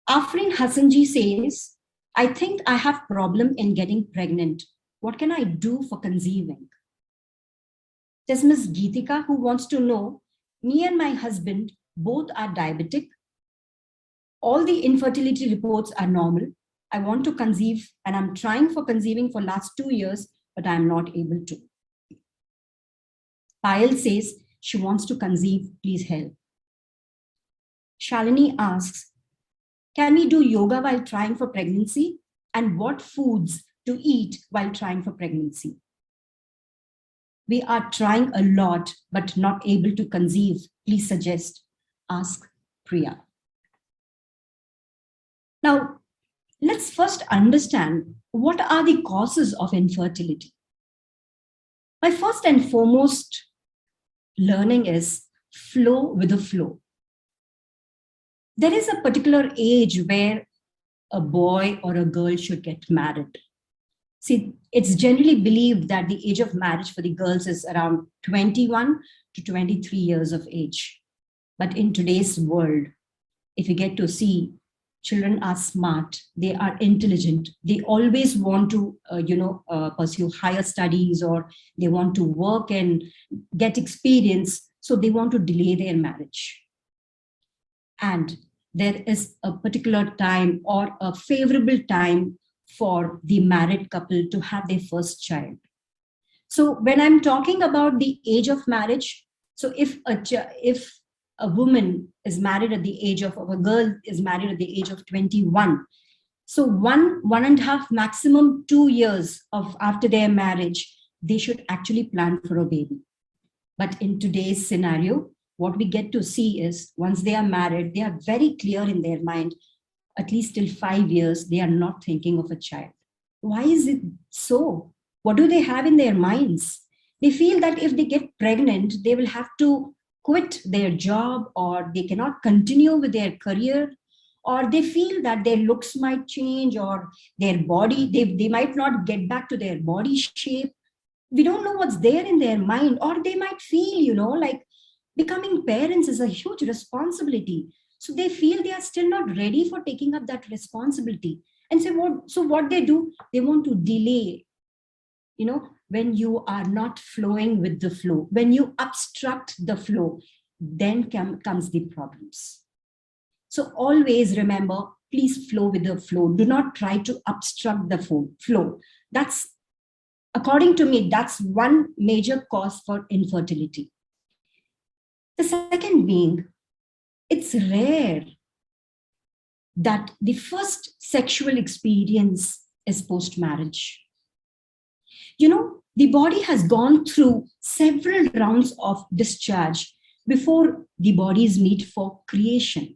Afrin Hassanji says, I think I have problem in getting pregnant. What can I do for conceiving? There's Miss Geetika who wants to know, me and my husband both are diabetic. All the infertility reports are normal. I want to conceive and I'm trying for conceiving for last 2 years, but I'm not able to. Payal says she wants to conceive, please help. Shalini asks, can we do yoga while trying for pregnancy? And what foods to eat while trying for pregnancy? We are trying a lot, but not able to conceive. Please suggest. Ask Priya. Now, let's first understand what are the causes of infertility. My first and foremost learning is flow with the flow. There is a particular age where a boy or a girl should get married. See, it's generally believed that the age of marriage for the girls is around 21 to 23 years of age. But in today's world, if you get to see, children are smart, they are intelligent, they always want to, pursue higher studies, or they want to work and get experience, so they want to delay their marriage. And there is a particular time or a favorable time for the married couple to have their first child. So when I'm talking about the age of marriage, so if a woman is married at the age of, or a girl is married at the age of 21, so one and a half, maximum 2 years of after their marriage, they should actually plan for a baby. But in today's scenario, what we get to see is once they are married, they are very clear in their mind, at least till 5 years, they are not thinking of a child. Why is it so? What do they have in their minds? They feel that if they get pregnant, they will have to quit their job, or they cannot continue with their career, or they feel that their looks might change, or their body, they might not get back to their body shape. We don't know what's there in their mind, or they might feel, like becoming parents is a huge responsibility. So they feel they are still not ready for taking up that responsibility. And so what they do, they want to delay. When you are not flowing with the flow, when you obstruct the flow, then comes the problems. So always remember, please flow with the flow. Do not try to obstruct the flow. That's, according to me, that's one major cause for infertility. The second being, it's rare that the first sexual experience is post-marriage. The body has gone through several rounds of discharge before the bodies meet for creation.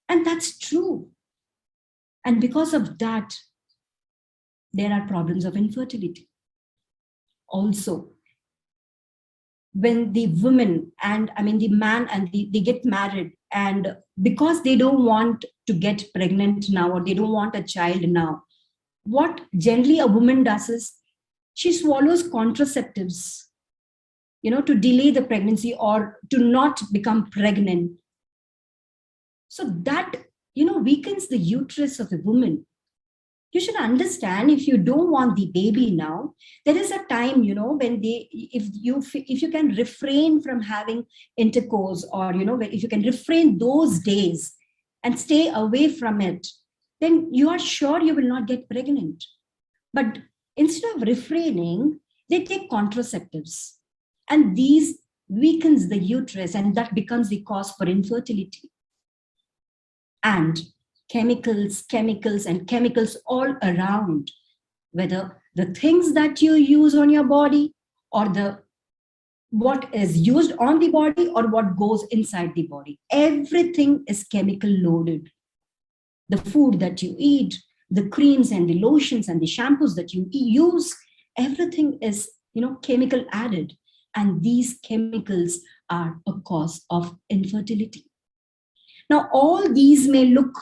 And that's true. And because of that, there are problems of infertility. Also, when the woman and the man and they get married, and because they don't want to get pregnant now, or they don't want a child now, what generally a woman does is she swallows contraceptives, to delay the pregnancy or to not become pregnant. So that, weakens the uterus of a woman. You should understand, if you don't want the baby now, there is a time, when if you can refrain from having intercourse, or, if you can refrain those days and stay away from it, then you are sure you will not get pregnant. But instead of refraining, they take contraceptives, and these weakens the uterus, and that becomes the cause for infertility. And chemicals all around, whether the things that you use on your body, or what is used on the body, or what goes inside the body, everything is chemical loaded. The food that you eat, the creams and the lotions and the shampoos that you use, everything is, chemical added. And these chemicals are a cause of infertility. Now, all these may look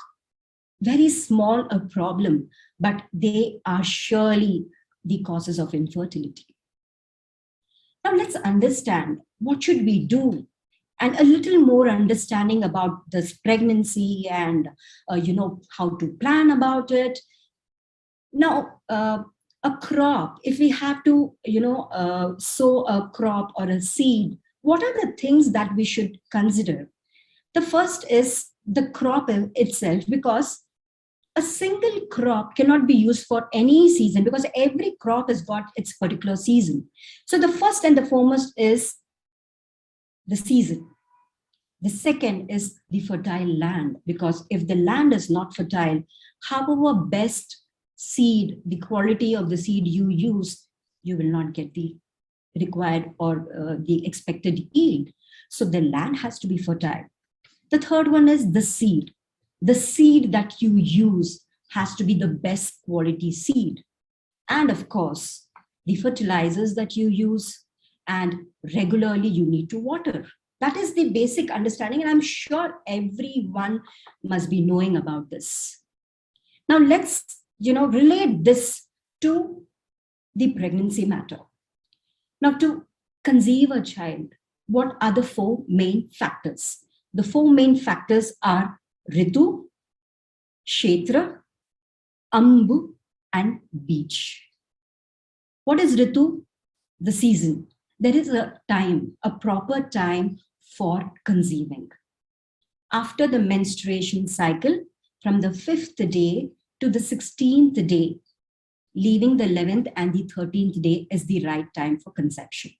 very small a problem, but they are surely the causes of infertility. Now let's understand, what should we do and a little more understanding about this pregnancy and how to plan about it. Now, a crop, if we have to sow a crop or a seed, what are the things that we should consider? The first is the crop itself, because a single crop cannot be used for any season, because every crop has got its particular season. So the first and the foremost is the season. The second is the fertile land, because if the land is not fertile, however best seed, the quality of the seed you use, you will not get the required or the expected yield. So the land has to be fertile. The third one is the seed. The seed that you use has to be the best quality seed. And of course, the fertilizers that you use, and regularly you need to water. That is the basic understanding, and I'm sure everyone must be knowing about this. Now let's relate this to the pregnancy matter. Now, to conceive a child, what are the four main factors? The four main factors are Ritu, Kshetra, Ambu, and Beach. What is Ritu? The season. There is a time, a proper time for conceiving. After the menstruation cycle, from the 5th day to the 16th day, leaving the 11th and the 13th day is the right time for conception.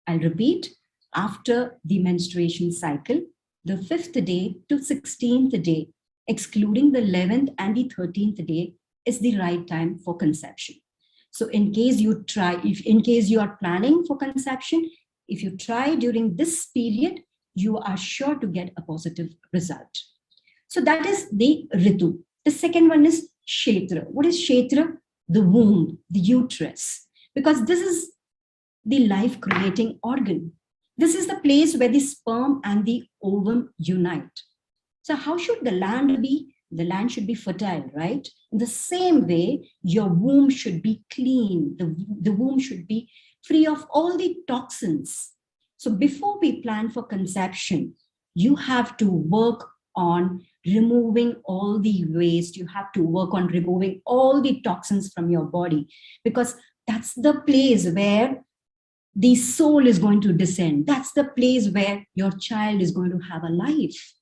I'll repeat, after the menstruation cycle, the 5th day to 16th day, excluding the 11th and the 13th day, is the right time for conception. So in case you are planning for conception, if you try during this period, you are sure to get a positive result. So that is the Ritu. The second one is Kshetra. What is Kshetra? The womb, the uterus, because this is the life-creating organ. This is the place where the sperm and the ovum unite. So how should the land be? The land should be fertile, right? In the same way, your womb should be clean. The womb should be free of all the toxins. So before we plan for conception, you have to work on removing all the waste. You have to work on removing all the toxins from your body, because that's the place where the soul is going to descend. That's the place where your child is going to have a life.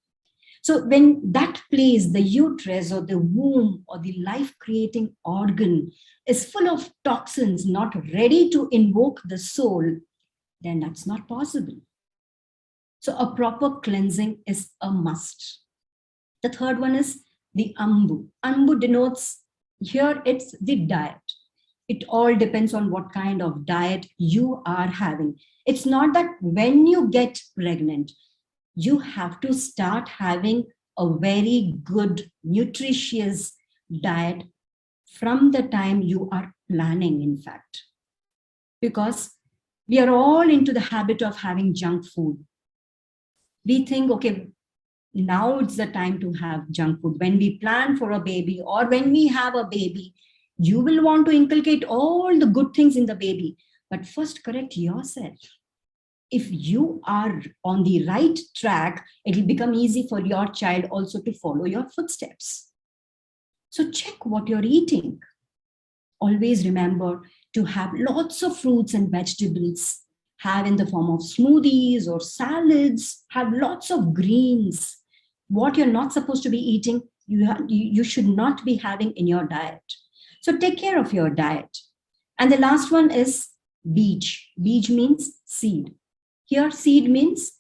So when that place, the uterus or the womb or the life-creating organ is full of toxins, not ready to invoke the soul, then that's not possible. So a proper cleansing is a must. The third one is the Ambu. Ambu denotes, here it's the diet. It all depends on what kind of diet you are having. It's not that when you get pregnant, you have to start having a very good, nutritious diet from the time you are planning, in fact. Because we are all into the habit of having junk food. We think, okay, now it's the time to have junk food. When we plan for a baby or when we have a baby, you will want to inculcate all the good things in the baby. But first, correct yourself. If you are on the right track, it will become easy for your child also to follow your footsteps. So check what you're eating. Always remember to have lots of fruits and vegetables. Have in the form of smoothies or salads. Have lots of greens. What you're not supposed to be eating, you should not be having in your diet. So take care of your diet. And the last one is beach. Beach means seed. Here, seed means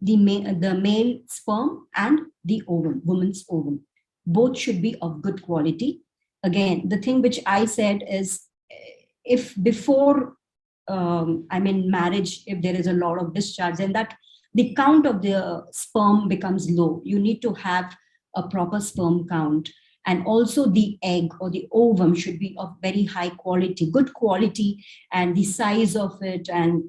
the male sperm and the ovum, woman's ovum. Both should be of good quality. Again, the thing which I said is, if before marriage, if there is a lot of discharge, then that the count of the sperm becomes low. You need to have a proper sperm count. And also the egg or the ovum should be of very high quality, good quality, and the size of it and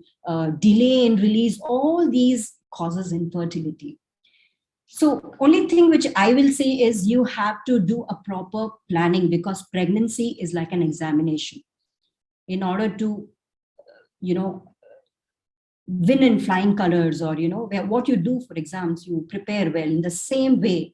delay in release, all these causes infertility. So only thing which I will say is you have to do a proper planning, because pregnancy is like an examination. In order to, win in flying colors, or where what you do for exams, you prepare well. In the same way,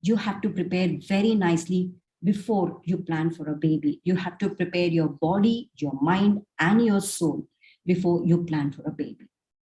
you have to prepare very nicely before you plan for a baby. You have to prepare your body, your mind, and your soul before you plan for a baby.